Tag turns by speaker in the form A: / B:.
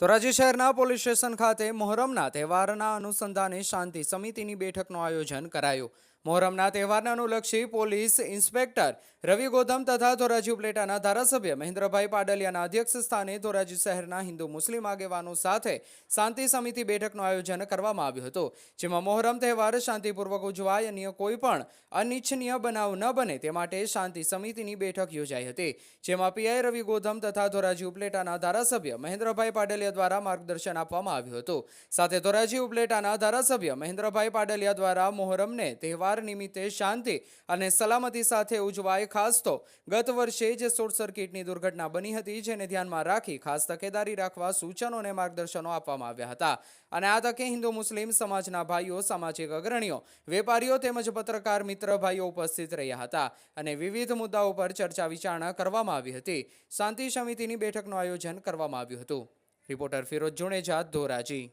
A: ધોરાજી શહેરના police station ખાતે મોહરમના તહેવારના અનુસંધાને શાંતિ સમિતિની બેઠકનું આયોજન કરાયું। મોહરમના તહેવારને અનુલક્ષી પોલીસ ઇન્સ્પેક્ટર રવિ ગૌતમ તથા ધોરાજી ઉપલેટાના ધારાસભ્ય મહેન્દ્રભાઈ પાડલિયાના અધ્યક્ષ સ્થાને ધોરાજી શહેરના હિન્દુ મુસ્લિમ આગેવાનો સાથે શાંતિ સમિતિ બેઠકનું આયોજન કરવામાં આવ્યું હતું, જેમાં મોહરમ તહેવાર શાંતિપૂર્વક ઉજવાય, અન્ય કોઈ પણ અનિચ્છનીય બનાવ ન બને તે માટે શાંતિ સમિતિની બેઠક યોજાઈ હતી, જેમાં પીઆઈ રવિ ગૌતમ તથા ધોરાજી ઉપલેટાના ધારાસભ્ય મહેન્દ્રભાઈ પાડલિયા દ્વારા માર્ગદર્શન આપવામાં આવ્યું હતું। સાથે ધોરાજી ઉપલેટાના ધારાસભ્ય મહેન્દ્રભાઈ પાડલિયા દ્વારા મોહરમને તહેવાર નિમિત્તે શાંતિ અને સલામતી સાથે ઉજવાય, ખાસ તો ગત વર્ષે જે શોર્ટ સર્કિટની દુર્ઘટના બની હતી, જેને ધ્યાનમાં રાખી ખાસ તકેદારી રાખવા સૂચનો અને માર્ગદર્શનો આપવામાં આવ્યા હતા। અને આ તકે હિન્દુ મુસ્લિમ સમાજના ભાઈઓ, સામાજિક અગ્રણીઓ, વેપારીઓ તેમજ પત્રકાર મિત્ર ભાઈઓ ઉપસ્થિત રહ્યા હતા અને વિવિધ મુદ્દાઓ પર ચર્ચા વિચારણા કરવામાં આવી હતી। શાંતિ સમિતિની બેઠકનું આયોજન કરવામાં આવ્યું હતું। રિપોર્ટર ફિરોજ જુનેજા, ધોરાજી।